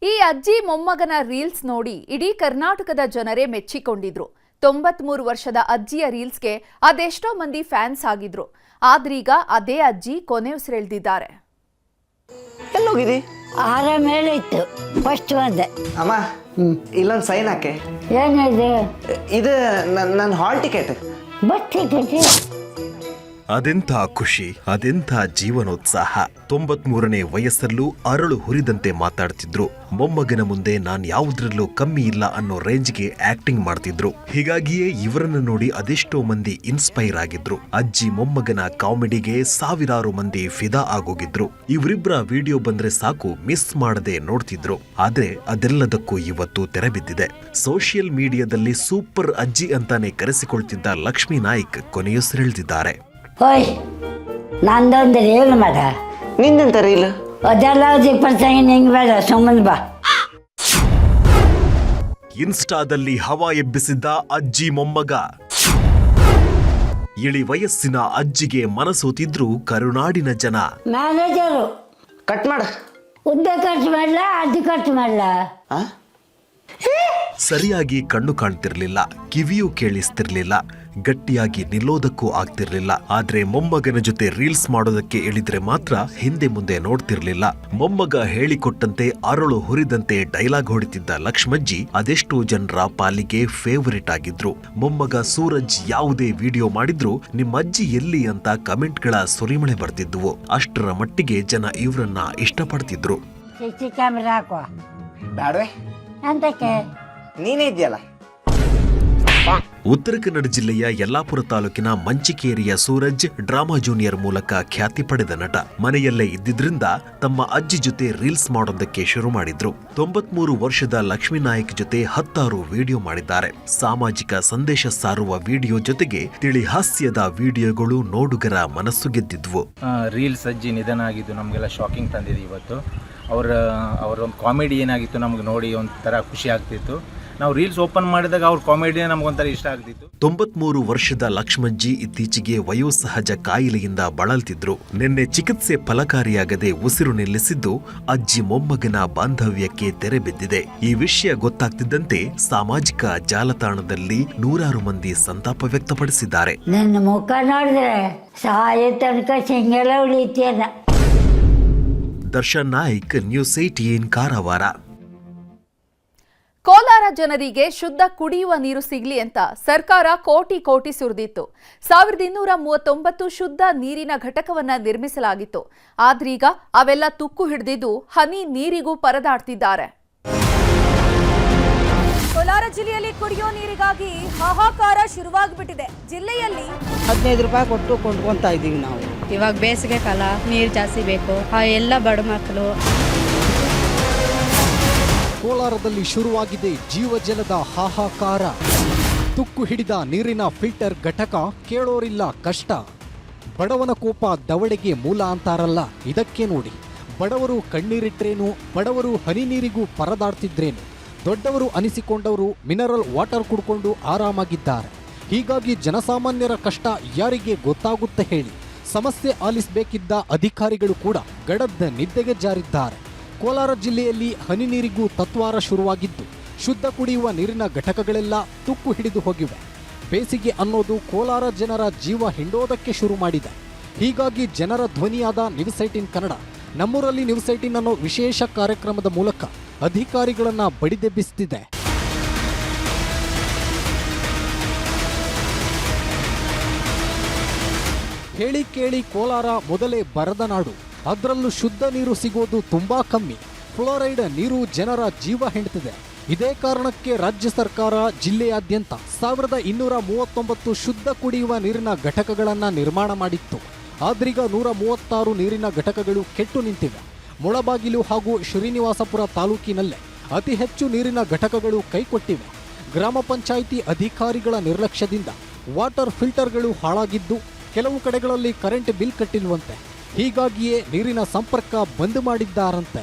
ಈ ಅಜ್ಜಿ ಮೊಮ್ಮಗನ ರೀಲ್ಸ್ ನೋಡಿ ಇಡೀ ಕರ್ನಾಟಕದ ಜನರೇ ಮೆಚ್ಚಿಕೊಂಡಿದ್ರು. 93 ವರ್ಷದ ಅಜ್ಜಿಯ ರೀಲ್ಸ್ಗೆ ಅದೆಷ್ಟೋ ಮಂದಿ ಫ್ಯಾನ್ಸ್ ಆಗಿದ್ರು. ಆದ್ರೀಗ ಅದೇ ಅಜ್ಜಿ ಕೊನೆಯುಸಿರೆಳೆದಿದ್ದಾರೆ. ಎಲ್ಲೋಗಿದಿ? ಆರಾಮೇಲೆ ಇತ್ತು. ಫಸ್ಟ್ ಬಂದೆ. ಅಮ್ಮ ಇಲ್ಲೊಂದು ಸೈನ್ ಹಾಕೆ. ಏನಿದೆ? ಇದು ನನ್ನ ಹಾಲ್ ಟಿಕೆಟ್. Bus ticket. ಅದೆಂಥ ಖುಷಿ, ಅದೆಂಥ ಜೀವನೋತ್ಸಾಹ. 93ನೇ ವಯಸ್ಸಲ್ಲೂ ಅರಳು ಹುರಿದಂತೆ ಮಾತಾಡ್ತಿದ್ರು. ಮೊಮ್ಮಗನ ಮುಂದೆ ನಾನ್ ಯಾವುದ್ರಲ್ಲೂ ಕಮ್ಮಿ ಇಲ್ಲ ಅನ್ನೋ ರೇಂಜ್ಗೆ ಆಕ್ಟಿಂಗ್ ಮಾಡ್ತಿದ್ರು. ಹೀಗಾಗಿಯೇ ಇವರನ್ನ ನೋಡಿ ಅದೆಷ್ಟೋ ಮಂದಿ ಇನ್ಸ್ಪೈರ್ ಆಗಿದ್ರು. ಅಜ್ಜಿ ಮೊಮ್ಮಗನ ಕಾಮಿಡಿಗೆ ಸಾವಿರಾರು ಮಂದಿ ಫಿದಾ ಆಗೋಗಿದ್ರು. ಇವರಿಬ್ಬರ ವಿಡಿಯೋ ಬಂದ್ರೆ ಸಾಕು ಮಿಸ್ ಮಾಡದೆ ನೋಡ್ತಿದ್ರು. ಆದ್ರೆ ಅದೆಲ್ಲದಕ್ಕೂ ಇವತ್ತು ತೆರೆಬಿದ್ದಿದೆ. ಸೋಷಿಯಲ್ ಮೀಡಿಯಾದಲ್ಲಿ ಸೂಪರ್ ಅಜ್ಜಿ ಅಂತಾನೆ ಕರೆಸಿಕೊಳ್ತಿದ್ದ ಲಕ್ಷ್ಮೀ ನಾಯ್ಕ್ ಕೊನೆಯುಸಿರೆಳೆದಿದ್ದಾರೆ. ಓಯ್ ನಂದೊಂದು ರೀಲ್ ಮಾಡ. ನಿಂದೆಂತ ರೀಲ್? ಅದೆಲ್ಲ 20 ನಿಂಗೆ ಬೇಡ, ಸುಮ್ಮನೆ ಬಾ. ಇನ್ಸ್ಟಾದಲ್ಲಿ ಹವಾ ಎಬ್ಬಿಸಿದ್ದ ಅಜ್ಜಿ ಮೊಮ್ಮಗ. ಇಳಿ ವಯಸ್ಸಿನ ಅಜ್ಜಿಗೆ ಮನಸೋತಿದ್ರು ಕರುನಾಡಿನ ಜನ. ಮ್ಯಾನೇಜರು ಕಟ್ ಮಾಡ. ಉದ್ದ ಖರ್ಚು ಮಾಡಲ, ಅದು ಖರ್ಚು ಮಾಡಲ. ಸರಿಯಾಗಿ ಕಣ್ಣು ಕಾಣ್ತಿರ್ಲಿಲ್ಲ, ಕಿವಿಯೂ ಕೇಳಿಸ್ತಿರ್ಲಿಲ್ಲ, ಗಟ್ಟಿಯಾಗಿ ನಿಲ್ಲೋದಕ್ಕೂ ಆಗ್ತಿರ್ಲಿಲ್ಲ. ಆದ್ರೆ ಮೊಮ್ಮಗನ ಜೊತೆ ರೀಲ್ಸ್ ಮಾಡೋದಕ್ಕೆ ಇಳಿದ್ರೆ ಮಾತ್ರ ಹಿಂದೆ ಮುಂದೆ ನೋಡ್ತಿರ್ಲಿಲ್ಲ. ಮೊಮ್ಮಗ ಹೇಳಿಕೊಟ್ಟಂತೆ ಅರಳು ಹುರಿದಂತೆ ಡೈಲಾಗ್ ಹೊಡಿತಿದ್ದ ಲಕ್ಷ್ಮಜ್ಜಿ ಅದೆಷ್ಟೋ ಜನರ ಪಾಲಿಗೆ ಫೇವರಿಟ್ ಆಗಿದ್ರು. ಮೊಮ್ಮಗ ಸೂರಜ್ ಯಾವುದೇ ವಿಡಿಯೋ ಮಾಡಿದ್ರು ನಿಮ್ಮಜ್ಜಿ ಎಲ್ಲಿ ಅಂತ ಕಮೆಂಟ್ಗಳ ಸುರಿಮಳೆ ಬರ್ತಿದ್ವು. ಅಷ್ಟರ ಮಟ್ಟಿಗೆ ಜನ ಇವರನ್ನ ಇಷ್ಟಪಡ್ತಿದ್ರು. ಸಿಸಿ ಕ್ಯಾಮ್ರಾ ಹಾಕುವ. ಬ್ಯಾಡ್ವೆ, ಅಂತಕ್ಕೆ ನೀನೇ ಇದೆಯಲ್ಲ. ಉತ್ತರ ಕನ್ನಡ ಜಿಲ್ಲೆಯ ಯಲ್ಲಾಪುರ ತಾಲೂಕಿನ ಮಂಚಿಕೇರಿಯ ಸೂರಜ್ ಡ್ರಾಮಾ ಜೂನಿಯರ್ ಮೂಲಕ ಖ್ಯಾತಿ ಪಡೆದ ನಟ. ಮನೆಯಲ್ಲೇ ಇದ್ದಿದ್ರಿಂದ ತಮ್ಮ ಅಜ್ಜಿ ಜೊತೆ ರೀಲ್ಸ್ ಮಾಡೋದಕ್ಕೆ ಶುರು ಮಾಡಿದ್ರು. 93 ವರ್ಷದ ಲಕ್ಷ್ಮೀ ನಾಯ್ಕ್ ಜೊತೆ 10 ವಿಡಿಯೋ ಮಾಡಿದ್ದಾರೆ. ಸಾಮಾಜಿಕ ಸಂದೇಶ ಸಾರುವ ವಿಡಿಯೋ ಜೊತೆಗೆ ತಿಳಿ ಹಾಸ್ಯದ ವಿಡಿಯೋಗಳು ನೋಡುಗರ ಮನಸ್ಸು ಗೆದ್ದಿದ್ವು. ರೀಲ್ಸ್ ಅಜ್ಜಿ ನಿಧನ ಆಗಿದ್ದು ನಮಗೆಲ್ಲ ಶಾಕಿಂಗ್ ತಂದಿದೆ. ಇವತ್ತು ಅವರ ಒಂದು ಕಾಮಿಡಿ ಏನಾಗಿತ್ತು ನಮ್ಗೆ ನೋಡಿ ಒಂಥರ ಖುಷಿ ಆಗ್ತಿತ್ತು. ನಾವು ರೀಲ್ಸ್ ಓಪನ್ ಮಾಡಿದಾಗ ಅವ್ರ ಕಾಮಿಡಿ ನಮಗೊಂಥರ ಇಷ್ಟ ಆಗ್ತಿತ್ತು. 93 ವರ್ಷದ ಲಕ್ಷ್ಮಜ್ಜಿ ಇತ್ತೀಚೆಗೆ ವಯೋಸಹಜ ಕಾಯಿಲೆಯಿಂದ ಬಳಲ್ತಿದ್ರು. ನಿನ್ನೆ ಚಿಕಿತ್ಸೆ ಫಲಕಾರಿಯಾಗದೆ ಉಸಿರು ನಿಲ್ಲಿಸಿದ್ದು ಅಜ್ಜಿ ಮೊಮ್ಮಗನ ಬಾಂಧವ್ಯಕ್ಕೆ ತೆರೆ ಬಿದ್ದಿದೆ. ಈ ವಿಷಯ ಗೊತ್ತಾಗ್ತಿದ್ದಂತೆ ಸಾಮಾಜಿಕ ಜಾಲತಾಣದಲ್ಲಿ ನೂರಾರು ಮಂದಿ ಸಂತಾಪ ವ್ಯಕ್ತಪಡಿಸಿದ್ದಾರೆ. ನನ್ನ ಮುಖ ನೋಡಿದ್ರೆ ಸಾಯ ತನಕ ಸಿಂಗಲ ಉಳಿತೇನ. ದರ್ಶನ್ ನಾಯ್ಕ್, ನ್ಯೂಸ್ 18 ಕಾರವಾರ. ಕೋಲಾರ ಜನರಿಗೆ ಶುದ್ಧ ಕುಡಿಯುವ ನೀರು ಸಿಗಲಿ ಅಂತ ಸರ್ಕಾರ ಕೋಟಿ ಸುರಿದಿತ್ತು. 1239 ಶುದ್ಧ ನೀರಿನ ಘಟಕವನ್ನ ನಿರ್ಮಿಸಲಾಗಿತ್ತು. ಆದ್ರೀಗ ಅವೆಲ್ಲ ತುಕ್ಕು ಹಿಡಿದಿದ್ದು ಹನಿ ನೀರಿಗೂ ಪರದಾಡ್ತಿದ್ದಾರೆ. ಕೋಲಾರ ಜಿಲ್ಲೆಯಲ್ಲಿ ಕುಡಿಯೋ ನೀರಿಗಾಗಿ ಹಾಹಾಕಾರ ಶುರುವಾಗ್ಬಿಟ್ಟಿದೆ. ಜಿಲ್ಲೆಯಲ್ಲಿ 15 ರೂಪಾಯಿ ಕೊಟ್ಟು ಕೊಂಡ್ಕೊಂತಾ ಇದೀವಿ ನಾವು. ಇವಾಗ ಬೇಸಿಗೆ ಕಾಲ, ನೀರು ಜಾಸ್ತಿ ಬೇಕು. ಎಲ್ಲ ಬಡ ಮಕ್ಕಳು. ಕೋಲಾರದಲ್ಲಿ ಶುರುವಾಗಿದೆ ಜೀವಜಲದ ಹಾಹಾಕಾರ. ತುಕ್ಕು ಹಿಡಿದ ನೀರಿನ ಫಿಲ್ಟರ್ ಘಟಕ ಕೇಳೋರಿಲ್ಲ ಕಷ್ಟ. ಬಡವನ ಕೋಪ ದವಡೆಗೆ ಮೂಲ ಅಂತಾರಲ್ಲ, ಇದಕ್ಕೆ ನೋಡಿ. ಬಡವರು ಕಣ್ಣೀರಿಟ್ರೇನು, ಬಡವರು ಹನಿ ನೀರಿಗೂ ಪರದಾಡ್ತಿದ್ರೇನು. ದೊಡ್ಡವರು ಅನಿಸಿಕೊಂಡವರು ಮಿನರಲ್ ವಾಟರ್ ಕುಡ್ಕೊಂಡು ಆರಾಮಾಗಿದ್ದಾರೆ. ಹೀಗಾಗಿ ಜನಸಾಮಾನ್ಯರ ಕಷ್ಟ ಯಾರಿಗೆ ಗೊತ್ತಾಗುತ್ತೆ ಹೇಳಿ. ಸಮಸ್ಯೆ ಆಲಿಸಬೇಕಿದ್ದ ಅಧಿಕಾರಿಗಳು ಕೂಡ ಗಡದ್ದ ನಿದ್ದೆಗೆ ಜಾರಿದ್ದಾರೆ. ಕೋಲಾರ ಜಿಲ್ಲೆಯಲ್ಲಿ ಹನಿ ನೀರಿಗೂ ತತ್ವಾರ ಶುರುವಾಗಿದ್ದು ಶುದ್ಧ ಕುಡಿಯುವ ನೀರಿನ ಘಟಕಗಳೆಲ್ಲ ತುಕ್ಕು ಹಿಡಿದು ಹೋಗಿವೆ. ಬೇಸಿಗೆ ಅನ್ನೋದು ಕೋಲಾರ ಜನರ ಜೀವ ಹಿಂಡೋದಕ್ಕೆ ಶುರು ಮಾಡಿದೆ. ಹೀಗಾಗಿ ಜನರ ಧ್ವನಿಯಾದ ನ್ಯೂಸ್ 18 ಕನ್ನಡ ನಮ್ಮೂರಲ್ಲಿ ನ್ಯೂಸ್ 18 ಅನ್ನೋ ವಿಶೇಷ ಕಾರ್ಯಕ್ರಮದ ಮೂಲಕ ಅಧಿಕಾರಿಗಳನ್ನ ಬಡಿದೆಬ್ಬಿಸುತ್ತಿದೆ. ಹೇಳಿ ಕೇಳಿ ಕೋಲಾರ ಮೊದಲೇ ಬರದ ನಾಡು. ಅದರಲ್ಲೂ ಶುದ್ಧ ನೀರು ಸಿಗೋದು ತುಂಬಾ ಕಮ್ಮಿ. ಫ್ಲೋರೈಡ್ ನೀರು ಜನರ ಜೀವ ಹಿಂಡ್ತಿದೆ. ಇದೇ ಕಾರಣಕ್ಕೆ ರಾಜ್ಯ ಸರ್ಕಾರ ಜಿಲ್ಲೆಯಾದ್ಯಂತ 1239 ಶುದ್ಧ ಕುಡಿಯುವ ನೀರಿನ ಘಟಕಗಳನ್ನು ನಿರ್ಮಾಣ ಮಾಡಿತ್ತು. ಆದ್ರೀಗ 136 ನೀರಿನ ಘಟಕಗಳು ಕೆಟ್ಟು ನಿಂತಿವೆ. ಮುಳಬಾಗಿಲು ಹಾಗೂ ಶ್ರೀನಿವಾಸಪುರ ತಾಲೂಕಿನಲ್ಲೇ ಅತಿ ಹೆಚ್ಚು ನೀರಿನ ಘಟಕಗಳು ಕೈಕೊಟ್ಟಿವೆ. ಗ್ರಾಮ ಪಂಚಾಯಿತಿ ಅಧಿಕಾರಿಗಳ ನಿರ್ಲಕ್ಷ್ಯದಿಂದ ವಾಟರ್ ಫಿಲ್ಟರ್ಗಳು ಹಾಳಾಗಿದ್ದು ಕೆಲವು ಕಡೆಗಳಲ್ಲಿ ಕರೆಂಟ್ ಬಿಲ್ ಕಟ್ಟಿಲ್ವಂತೆ. ಹೀಗಾಗಿಯೇ ನೀರಿನ ಸಂಪರ್ಕ ಬಂದ್ ಮಾಡಿದ್ದಾರಂತೆ.